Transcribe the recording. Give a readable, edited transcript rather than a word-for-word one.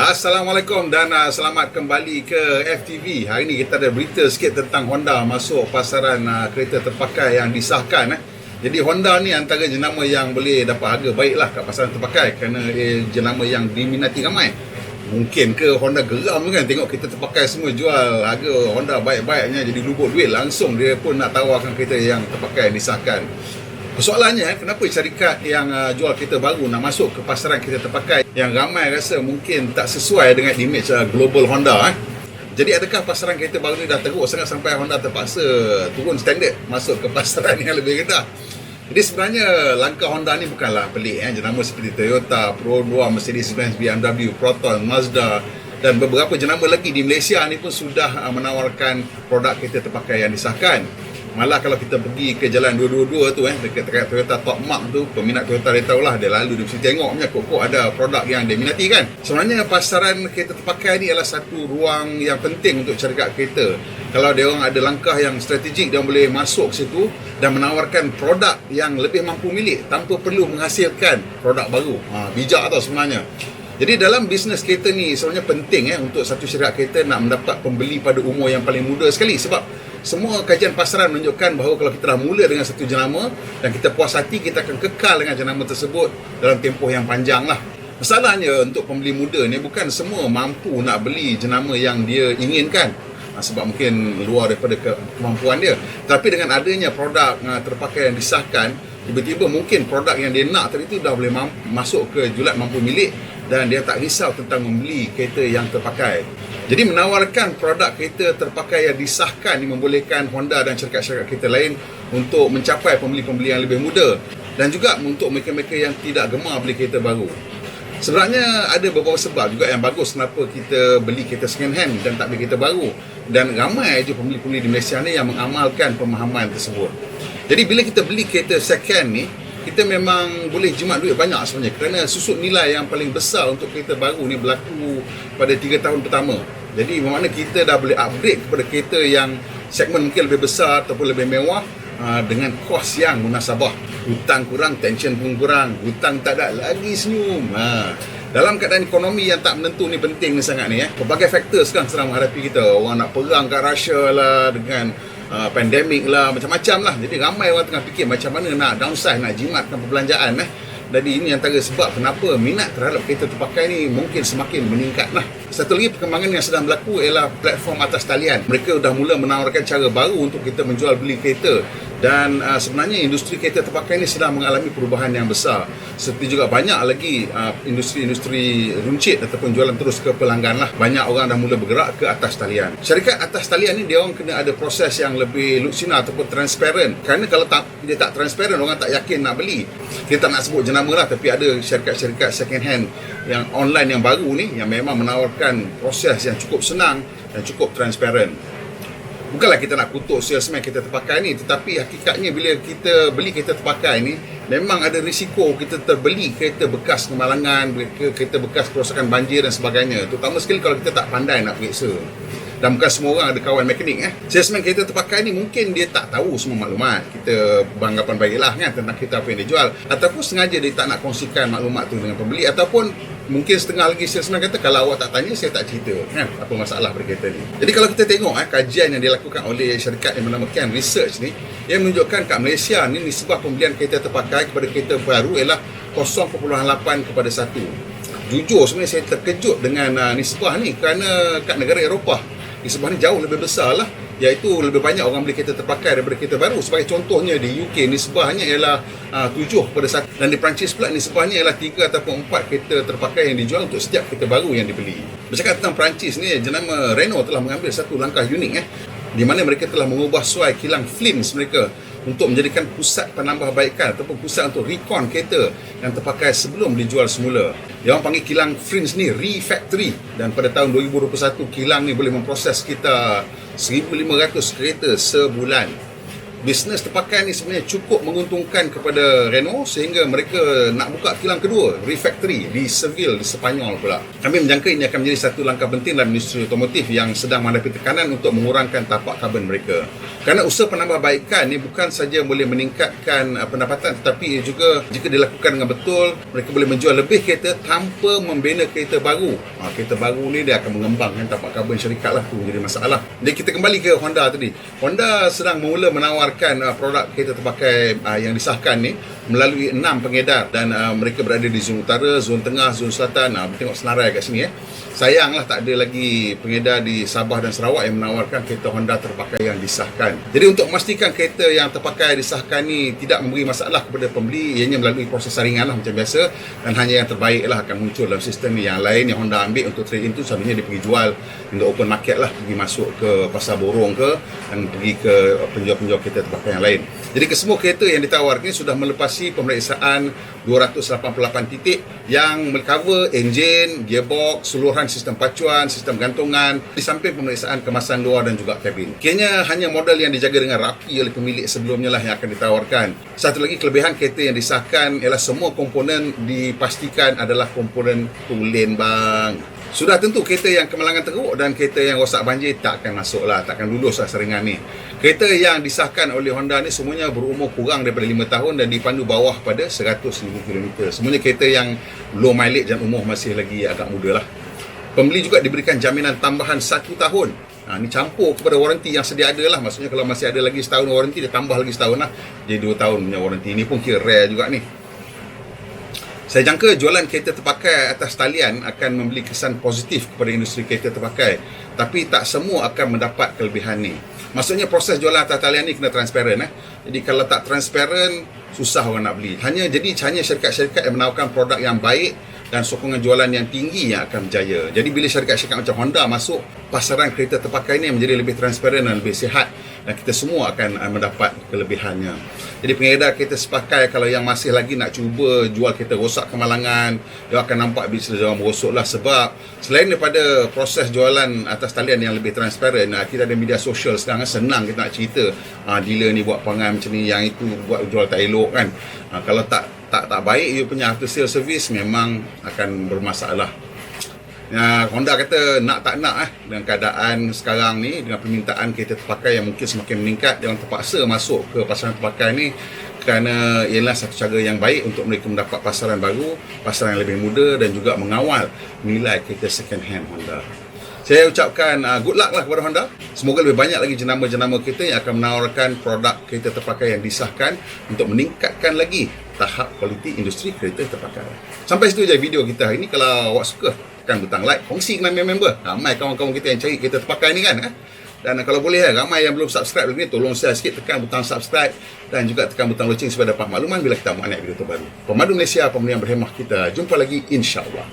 Assalamualaikum dan selamat kembali ke FTV. Hari ini kita ada berita sikit tentang Honda masuk pasaran kereta terpakai yang disahkan. Jadi Honda ni antara jenama yang boleh dapat harga baiklah kat pasaran terpakai kerana jenama yang diminati ramai. Mungkin ke Honda geram kan tengok kereta terpakai semua jual harga Honda baik-baiknya, jadi lubuk duit langsung dia pun nak tawarkan kereta yang terpakai yang disahkan. Persoalannya, kenapa syarikat yang jual kereta baru nak masuk ke pasaran kereta terpakai yang ramai rasa mungkin tak sesuai dengan image global Honda. Jadi adakah pasaran kereta baru ni dah teruk sangat sampai Honda terpaksa turun standard masuk ke pasaran yang lebih rendah? Jadi sebenarnya langkah Honda ni bukanlah pelik. Jenama seperti Toyota, Perodua, Mercedes-Benz, BMW, Proton, Mazda dan beberapa jenama lagi di Malaysia ni pun sudah menawarkan produk kereta terpakai yang disahkan. Malah kalau kita pergi ke jalan 222 tu dekat Toyota Top Mark tu, peminat Toyota dia tahulah, dia lalu dia mesti tengok punya kok ada produk yang dia minati kan. Sebenarnya pasaran kereta terpakai ni adalah satu ruang yang penting untuk syarikat kereta. Kalau dia orang ada langkah yang strategik, dia boleh masuk ke situ dan menawarkan produk yang lebih mampu milik tanpa perlu menghasilkan produk baru. Bijak tau sebenarnya. Jadi dalam bisnes kereta ni sebenarnya penting untuk satu syarikat kereta nak mendapat pembeli pada umur yang paling muda sekali, sebab semua kajian pasaran menunjukkan bahawa kalau kita dah mula dengan satu jenama dan kita puas hati, kita akan kekal dengan jenama tersebut dalam tempoh yang panjang lah. Masalahnya untuk pembeli muda ni bukan semua mampu nak beli jenama yang dia inginkan, sebab mungkin luar daripada kemampuan dia. Tapi dengan adanya produk terpakai yang disahkan, tiba-tiba mungkin produk yang dia nak tadi tu dah boleh masuk ke julat mampu milik dan dia tak risau tentang membeli kereta yang terpakai. Jadi menawarkan produk kereta terpakai yang disahkan ini membolehkan Honda dan syarikat-syarikat kereta lain untuk mencapai pembeli-pembeli yang lebih muda dan juga untuk mereka-mereka yang tidak gemar beli kereta baru. Sebenarnya ada beberapa sebab juga yang bagus kenapa kita beli kereta second hand dan tak beli kereta baru, dan ramai je pembeli-pembeli di Malaysia ni yang mengamalkan pemahaman tersebut. Jadi bila kita beli kereta second ni, kita memang boleh jimat duit banyak sebenarnya, kerana susut nilai yang paling besar untuk kereta baru ni berlaku pada 3 tahun pertama. Jadi bermakna kita dah boleh upgrade kepada kereta yang segmen mungkin lebih besar ataupun lebih mewah dengan kos yang munasabah. Hutang kurang, tension pun kurang, hutang tak ada, lagi senyum. Dalam keadaan ekonomi yang tak menentu ni penting ni sangat ni. Pelbagai faktor sekarang sedang menghadapi kita. Orang nak perang kat Russia lah, dengan pandemik lah, macam-macam lah. Jadi ramai orang tengah fikir macam mana nak downsize, nak jimatkan perbelanjaan. Jadi ini antara sebab kenapa minat terhadap kereta terpakai ni mungkin semakin meningkat lah. Satu lagi perkembangan yang sedang berlaku ialah platform atas talian. Mereka dah mula menawarkan cara baru untuk kita menjual beli kereta. Dan sebenarnya industri kereta terpakai ini sedang mengalami perubahan yang besar. Seperti juga banyak lagi industri-industri runcit ataupun jualan terus ke pelanggan lah. Banyak orang dah mula bergerak ke atas talian. Syarikat atas talian ni dia orang kena ada proses yang lebih luksina ataupun transparent. Kerana kalau dia tak transparent, orang tak yakin nak beli. Kita tak nak sebut jenama lah, tapi ada syarikat-syarikat second hand yang online yang baru ni yang memang menawarkan proses yang cukup senang dan cukup transparent. Bukanlah kita nak kutuk salesman kereta terpakai ni, tetapi hakikatnya bila kita beli kereta terpakai ni, memang ada risiko kita terbeli kereta bekas kemalangan, kereta bekas kerosakan banjir dan sebagainya. Terutama sekali kalau kita tak pandai nak periksa. Dan bukan semua orang ada kawan mekanik. Salesman kereta terpakai ni mungkin dia tak tahu semua maklumat. Kita beranggapan baiklah kan tentang kereta apa yang dia jual, ataupun sengaja dia tak nak kongsikan maklumat tu dengan pembeli, ataupun mungkin setengah lagi salesman kata kalau awak tak tanya saya tak cerita apa masalah pada kereta ni. Jadi kalau kita tengok kajian yang dilakukan oleh syarikat yang bernama Ken Research ni, yang menunjukkan kat Malaysia ni nisbah pembelian kereta terpakai kepada kereta baru ialah 0.8 kepada 1. Jujur sebenarnya saya terkejut dengan nisbah ni, kerana kat negara Eropah nisbah ni jauh lebih besar lah, iaitu lebih banyak orang beli kereta terpakai daripada kereta baru. Sebagai contohnya di UK nisbahnya ialah 7 pada 1, dan di Perancis pula nisbahnya ialah 3 ataupun 4 kereta terpakai yang dijual untuk setiap kereta baru yang dibeli. Bercakap tentang Perancis ni, jenama Renault telah mengambil satu langkah unik di mana mereka telah mengubah suai kilang Flins mereka untuk menjadikan pusat penambahbaikan ataupun pusat untuk recon kereta yang terpakai sebelum dijual semula. Yang orang panggil kilang Flins ni refactory, dan pada tahun 2021 kilang ni boleh memproses sekitar 1,500 kereta sebulan. bisnes terpakai ni sebenarnya cukup menguntungkan kepada Renault sehingga mereka nak buka kilang kedua, refactory di Seville di Sepanyol pula. Kami menjangka ini akan menjadi satu langkah penting dalam industri otomotif yang sedang menghadapi tekanan untuk mengurangkan tapak karbon mereka. Kerana usaha penambahbaikan ni bukan saja boleh meningkatkan pendapatan, tetapi juga jika dilakukan dengan betul, mereka boleh menjual lebih kereta tanpa membina kereta baru. Kereta baru ni dia akan mengembangkan tapak karbon syarikat lah, tu jadi masalah. Jadi kita kembali ke Honda tadi. Honda sedang mula menawarkan produk kereta terpakai yang disahkan ni melalui 6 pengedar dan mereka berada di zon utara, zon tengah, zon selatan. Tengok senarai kat sini. Sayanglah tak ada lagi pengedar di Sabah dan Sarawak yang menawarkan kereta Honda terpakai yang disahkan. Jadi untuk memastikan kereta yang terpakai disahkan ni tidak memberi masalah kepada pembeli, ianya melalui proses saringan lah macam biasa, dan hanya yang terbaik lah akan muncul dalam sistem ni. Yang lain yang Honda ambil untuk trade-in tu selalunya dia pergi jual untuk open market lah, pergi masuk ke pasar borong ke, dan pergi ke penjual-penjual kereta terpakai yang lain. Jadi kesemua kereta yang ditawarkan sudah melepasi pemeriksaan 288 titik yang cover enjin, gearbox, seluruhan sistem pacuan, sistem gantungan, di samping pemeriksaan kemasan luar dan juga kabin. Kiranya hanya model yang dijaga dengan rapi oleh pemilik sebelumnya lah yang akan ditawarkan. Satu lagi kelebihan kereta yang disahkan ialah semua komponen dipastikan adalah komponen tulen bang. Sudah tentu kereta yang kemalangan teruk dan kereta yang rosak banjir tak akan masuk lah, tak akan lulus lah saringan ni. Kereta yang disahkan oleh Honda ni semuanya berumur kurang daripada 5 tahun dan dipandu bawah pada 100,000 km. Semuanya kereta yang low mileage dan umur masih lagi agak muda lah. Pembeli juga diberikan jaminan tambahan 1 tahun. Ni campur kepada waranti yang sedia ada lah. Maksudnya kalau masih ada lagi setahun waranti, dia tambah lagi setahun lah. Jadi 2 tahun punya waranti. Ini pun kira rare juga ni. Saya jangka jualan kereta terpakai atas talian akan memberi kesan positif kepada industri kereta terpakai. Tapi tak semua akan mendapat kelebihan ni. Maksudnya proses jualan atas talian ni kena transparent. Jadi kalau tak transparent, susah orang nak beli. Hanya syarikat-syarikat yang menawarkan produk yang baik dan sokongan jualan yang tinggi yang akan berjaya. Jadi bila syarikat-syarikat macam Honda masuk, pasaran kereta terpakai ni menjadi lebih transparent dan lebih sihat, dan kita semua akan mendapat kelebihannya. Jadi pengedar kereta sepakai kalau yang masih lagi nak cuba jual kereta rosak kemalangan, dia akan nampak bisnes dia merosot lah. Sebab selain daripada proses jualan atas talian yang lebih transparent, kita ada media sosial sekarang, senang kita nak cerita dealer ni buat perangai macam ni, yang itu buat jual tak elok kan. Kalau tak baik dia punya after sale service, memang akan bermasalah. Honda kata nak tak nak dengan keadaan sekarang ni, dengan permintaan kereta terpakai yang mungkin semakin meningkat, jangan terpaksa masuk ke pasaran terpakai ni, kerana ialah satu cara yang baik untuk mereka mendapat pasaran baru, pasaran yang lebih muda, dan juga mengawal nilai kereta second hand Honda. Saya ucapkan good luck lah kepada Honda. Semoga lebih banyak lagi jenama-jenama kereta yang akan menawarkan produk kereta terpakai yang disahkan untuk meningkatkan lagi tahap kualiti industri kereta terpakai. Sampai situ je video kita hari ini. Kalau awak suka, tekan butang like, kongsi dengan member. Ramai kawan-kawan kita yang cari kereta terpakai ni kan. Dan kalau boleh, ramai yang belum subscribe lagi ni, tolong share sikit, tekan butang subscribe dan juga tekan butang loceng supaya dapat makluman bila kita buat video terbaru. Pemadu Malaysia, pemulihan berhemah, kita jumpa lagi insya-Allah.